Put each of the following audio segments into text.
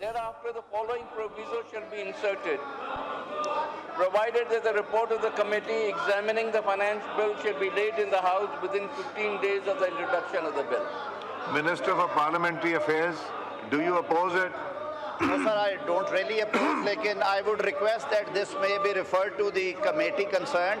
Thereafter, the following proviso shall be inserted. Provided that the report of the committee examining the finance bill shall be laid in the House within 15 days of the introduction of the bill. Minister for Parliamentary Affairs, do you oppose it? No, sir, I don't really oppose, lekin I would request that this may be referred to the committee concerned,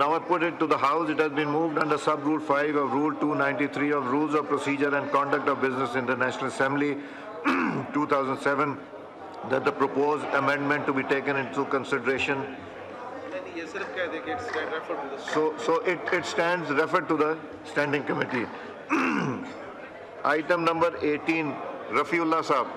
now I put it to the House. It has been moved under sub rule 5 of rule 293 of rules of procedure and conduct of business in the National Assembly 2007 that the proposed amendment to be taken into consideration. So it stands referred to the standing committee. Item number 18, Rafiullah Saab.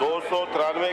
293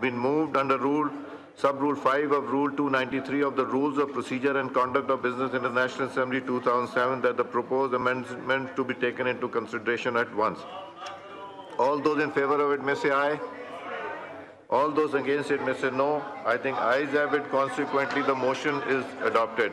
been moved under sub rule 5 of rule 293 of the rules of procedure and conduct of business in the National Assembly 2007 that the proposed amendment to be taken into consideration at once. All those in favor of it may say aye. All those against it may say no. I think ayes have it. Consequently, the motion is adopted.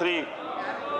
3,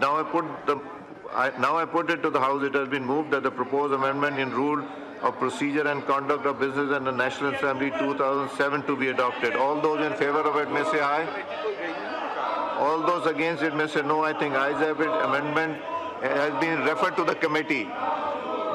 Now I put it to the House. It has been moved that the proposed amendment in rule of procedure and conduct of business in the National Assembly 2007 to be adopted. All those in favor of it may say aye. All those against it may say no. I think ayes have it. Amendment has been referred to the committee.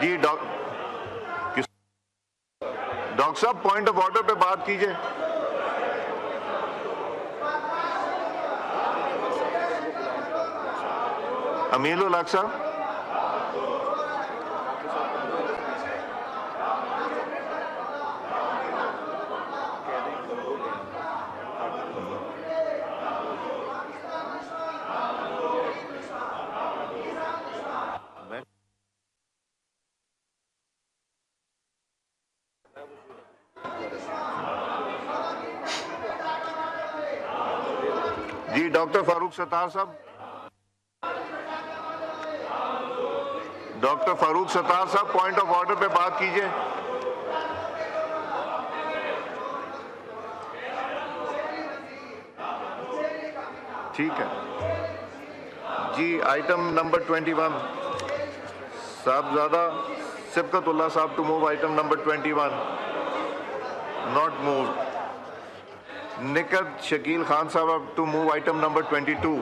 جی doctor صاحب point of order پہ بات کیجئے. امین الحق صاحب. جی doctor Farooq Sattar صاحب. Doctor Farooq Sattar صاحب point of order پہ بات کیجئے. ٹھیک ہے جی. Item number 21 Sahibzada Sabqat Ullah Sahib to move item number 21. Not moved. Nighat Shakeel Khan Sahib to move item number 22.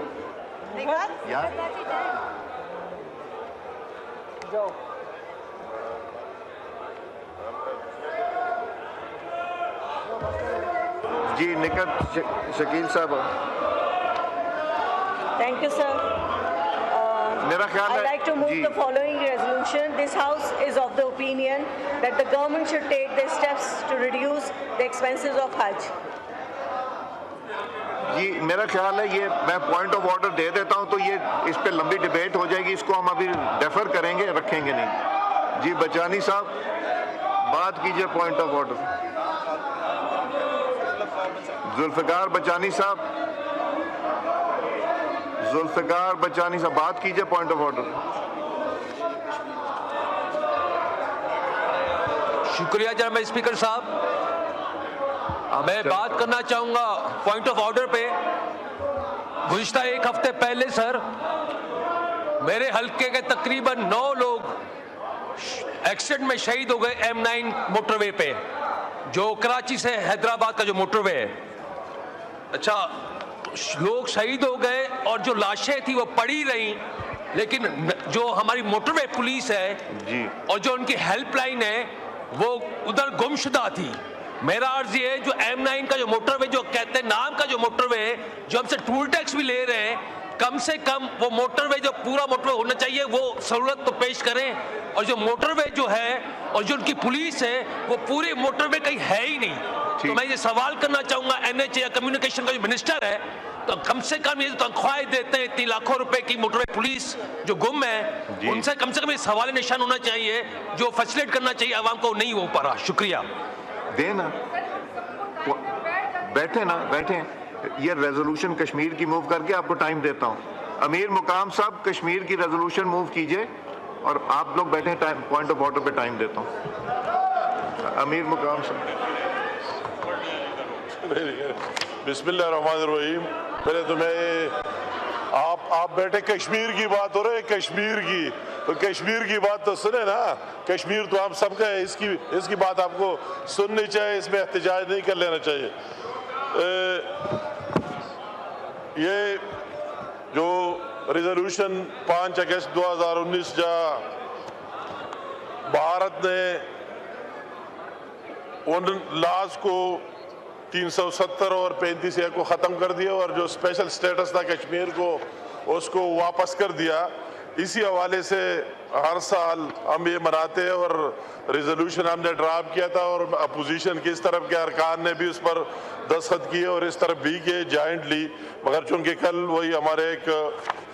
جی Nighat Shakeel Sahib. Thank you, sir. میرا خیال ہے I'd like to move the following resolution. This House is of the opinion that the government should take the steps to reduce the expenses of Hajj. جی میرا خیال ہے یہ میں point of order دے دیتا ہوں تو یہ اس پہ لمبی ڈیبیٹ ہو جائے گی. اس کو ہم ابھی ڈیفر کریں گے, رکھیں گے نہیں. جی بچانی صاحب بات کیجئے پوائنٹ آف آرڈر. ذوالفقار بچانی صاحب. ذوالفقار بچانی صاحب بات کیجئے پوائنٹ آف آرڈر. شکریہ جناب اسپیکر صاحب. میں بات کرنا چاہوں گا پوائنٹ آف آرڈر پہ. گزشتہ ایک ہفتے پہلے سر میرے حلقے کے تقریباً 9 لوگ ایکسیڈنٹ میں شہید ہو گئے M9 موٹر وے پہ, جو کراچی سے حیدرآباد کا جو موٹر وے ہے. اچھا لوگ شہید ہو گئے اور جو لاشیں تھی وہ پڑی رہیں, لیکن جو ہماری موٹر وے پولیس ہے اور جو ان کی ہیلپ لائن ہے وہ ادھر گمشدہ تھی. میرا عرض یہ ہے جو M9 کا جو موٹر وے جو کہتے ہیں نام کا جو موٹر وے ہے, جو ہم سے ٹول ٹیکس بھی لے رہے ہیں, کم سے کم وہ موٹر وے جو پورا موٹر وے ہونا چاہیے وہ سہولت تو پیش کریں. اور جو موٹر وے جو ہے اور جو ان کی پولیس ہے وہ پورے موٹر وے کہیں ہے ہی نہیں. تو میں یہ سوال کرنا چاہوں گا NHA یا کمیونیکیشن کا جو منسٹر ہے, تو کم سے کم یہ تنخواہیں دیتے ہیں اتنی لاکھوں روپے کی موٹر وے پولیس جو گم ہے, ان سے کم یہ سوال نشان ہونا چاہیے جو فیسلیٹ کرنا چاہیے عوام کو, نہیں ہو پا رہا. شکریہ. دینا بیٹھے نا بیٹھیں. یہ ریزولوشن کشمیر کی موو کر کے آپ کو ٹائم دیتا ہوں. امیر مقام صاحب کشمیر کی ریزولوشن موو کیجئے اور آپ لوگ بیٹھیں. پوائنٹ آف آرڈر پہ ٹائم دیتا ہوں. امیر مقام صاحب. بسم اللہ الرحمن الرحیم. پہلے تو میں آپ بیٹھے, کشمیر کی بات ہو رہی ہے, کشمیر کی, تو کشمیر کی بات تو سنیں نا. کشمیر تو آپ سب کا ہے, اس کی بات آپ کو سننی چاہیے, اس میں احتجاج نہیں کر لینا چاہیے. یہ جو ریزولوشن 5 اگست 2019 جہاں بھارت نے ان لاز کو 370 اور 35A کو ختم کر دیا اور جو اسپیشل سٹیٹس تھا کشمیر کو اس کو واپس کر دیا. اسی حوالے سے ہر سال ہم یہ مناتے ہیں اور ریزولوشن ہم نے ڈرافٹ کیا تھا اور اپوزیشن کی اس طرف کے ارکان نے بھی اس پر دستخط کیے اور اس طرف بھی کیے جوائنٹلی. مگر چونکہ کل وہی ہمارے ایک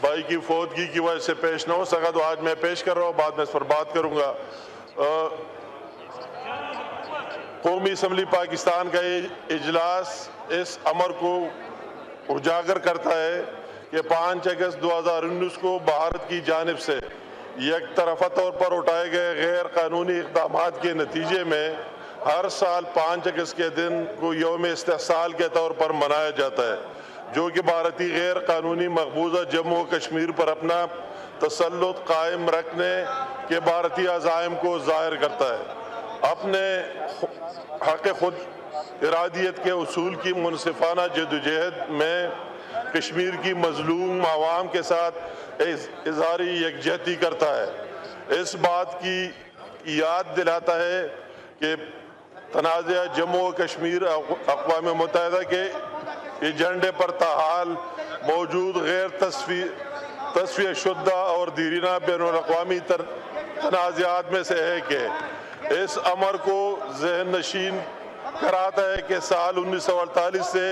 بھائی کی فوتگی کی وجہ سے پیش نہ ہو سکا تو آج میں پیش کر رہا ہوں, بعد میں اس پر بات کروں گا. قومی اسمبلی پاکستان کا یہ اجلاس اس امر کو اجاگر کرتا ہے کہ 5 اگست 2019 کو بھارت کی جانب سے یک طرفہ طور پر اٹھائے گئے غیر قانونی اقدامات کے نتیجے میں ہر سال 5 اگست کے دن کو یوم استحصال کے طور پر منایا جاتا ہے, جو کہ بھارتی غیر قانونی مقبوضہ جموں و کشمیر پر اپنا تسلط قائم رکھنے کے بھارتی عزائم کو ظاہر کرتا ہے. اپنے حق خود ارادیت کے اصول کی منصفانہ جدوجہد میں کشمیر کی مظلوم عوام کے ساتھ اظہاری یکجہتی کرتا ہے. اس بات کی یاد دلاتا ہے کہ تنازع جموں و کشمیر اقوام متحدہ کے ایجنڈے پر تاحال موجود غیر تصفیہ شدہ اور دیرینہ بین الاقوامی تنازعات میں سے ایک ہے۔ اس امر کو ذہن نشین کراتا ہے کہ سال 1948 سے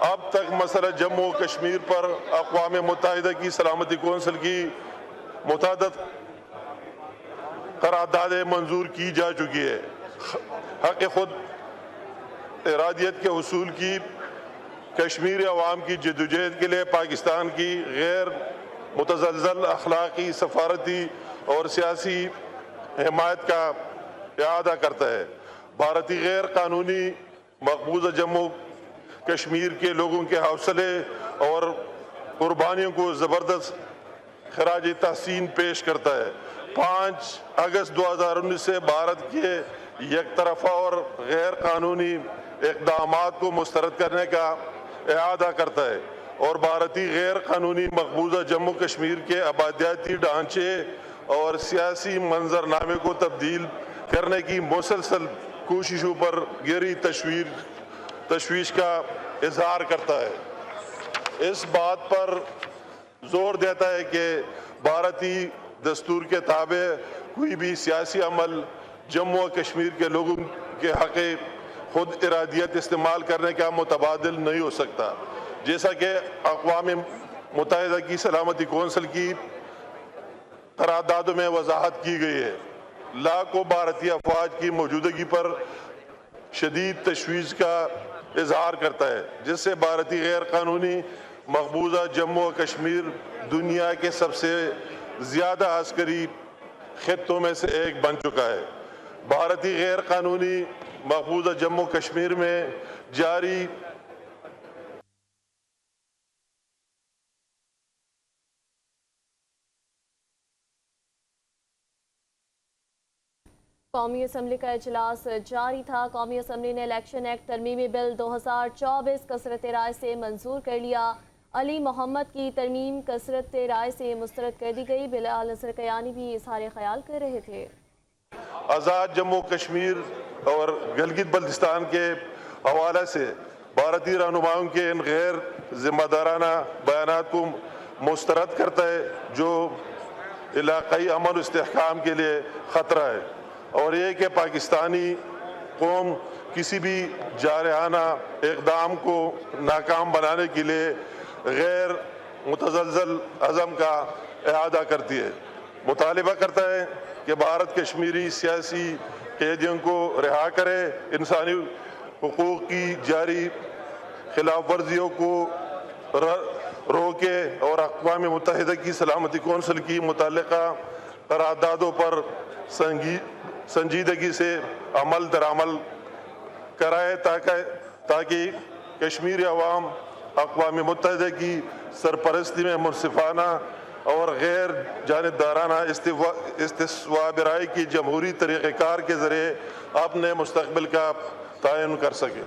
اب تک مسئلہ جموں و کشمیر پر اقوام متحدہ کی سلامتی کونسل کی متعدد قراردادیں منظور کی جا چکی ہے۔ حق خود ارادیت کے حصول کی کشمیری عوام کی جدوجہد کے لیے پاکستان کی غیر متزلزل اخلاقی، سفارتی اور سیاسی حمایت کا اعادہ کرتا ہے۔ بھارتی غیر قانونی مقبوضہ جموں کشمیر کے لوگوں کے حوصلے اور قربانیوں کو زبردست خراج تحسین پیش کرتا ہے۔ 5 اگست 2019 سے بھارت کے یک طرفہ اور غیر قانونی اقدامات کو مسترد کرنے کا اعادہ کرتا ہے اور بھارتی غیر قانونی مقبوضہ جموں کشمیر کے آبادیاتی ڈھانچے اور سیاسی منظرنامے کو تبدیل کرنے کی مسلسل کوششوں پر گہری تشویش کا اظہار کرتا ہے۔ اس بات پر زور دیتا ہے کہ بھارتی دستور کے تابع کوئی بھی سیاسی عمل جموں و کشمیر کے لوگوں کے حق خود ارادیت استعمال کرنے کا متبادل نہیں ہو سکتا، جیسا کہ اقوام متحدہ کی سلامتی کونسل کی قراردادوں میں وضاحت کی گئی ہے۔ لاکھوں بھارتی افواج کی موجودگی پر شدید تشویش کا اظہار کرتا ہے، جس سے بھارتی غیر قانونی مقبوضہ جموں و کشمیر دنیا کے سب سے زیادہ عسکری خطوں میں سے ایک بن چکا ہے۔ بھارتی غیر قانونی مقبوضہ جموں کشمیر میں جاری قومی اسمبلی کا اجلاس جاری تھا۔ قومی اسمبلی نے الیکشن ایکٹ ترمیمی بل 2024 کثرت رائے سے منظور کر لیا۔ علی محمد کی ترمیم کثرت رائے سے مسترد کر دی گئی۔ بلال اظہر کیانی بھی اظہار خیال کر رہے تھے۔ آزاد جموں کشمیر اور گلگت بلتستان کے حوالے سے بھارتی رہنماؤں کے ان غیر ذمہ دارانہ بیانات کو مسترد کرتا ہے، جو علاقائی امن و استحکام کے لیے خطرہ ہے، اور یہ کہ پاکستانی قوم کسی بھی جارحانہ اقدام کو ناکام بنانے کے لیے غیر متزلزل عزم کا اعادہ کرتی ہے۔ مطالبہ کرتا ہے کہ بھارت کشمیری سیاسی قیدیوں کو رہا کرے، انسانی حقوق کی جاری خلاف ورزیوں کو روکے اور اقوام متحدہ کی سلامتی کونسل کی متعلقہ قراردادوں پر سنجیدگی سے عمل درآمد کرائے تاکہ کشمیری عوام اقوام متحدہ کی سرپرستی میں منصفانہ اور غیر جانبدارانہ استصواب رائے کی جمہوری طریقہ کار کے ذریعے اپنے مستقبل کا تعین کر سکے۔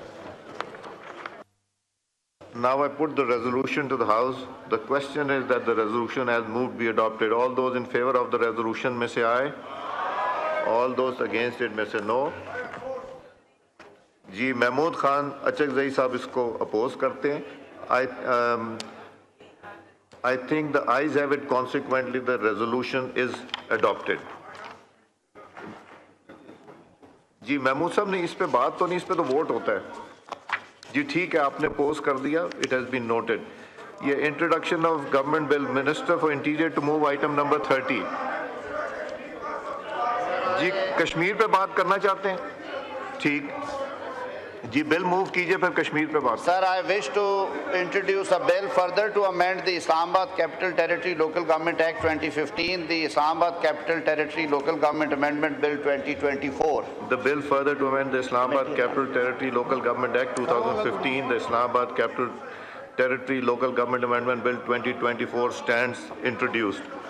Now I put the resolution to the House. The question is that the resolution as moved be adopted. All those in favor of the resolution may say aye. All those against it may say no. جی محمود خان اچکزئی صاحب اس کو oppose کرتے ہیں۔ I think the ayes have it, consequently the resolution is adopted. جی محمود صاحب نے اس پہ بات تو نہیں، اس پہ تو ووٹ ہوتا ہے۔ جی ٹھیک ہے، آپ نے پوز کر دیا، it has been noted. یہ introduction of government bill, Minister for Interior to move item number 30. جی کشمیر پہ بات کرنا چاہتے ہیں؟ ٹھیک جی بل موو کیجئے، پھر کشمیر پہ بات۔ Sir, I wish to introduce a bill further to amend the Islamabad Capital Territory Local Government Act 2015, the Islamabad Capital Territory Local Government Amendment Bill 2024. The bill further to amend the Islamabad Capital Territory Local Government Act 2015, the Islamabad Capital Territory Local Government Amendment Bill 2024 stands introduced.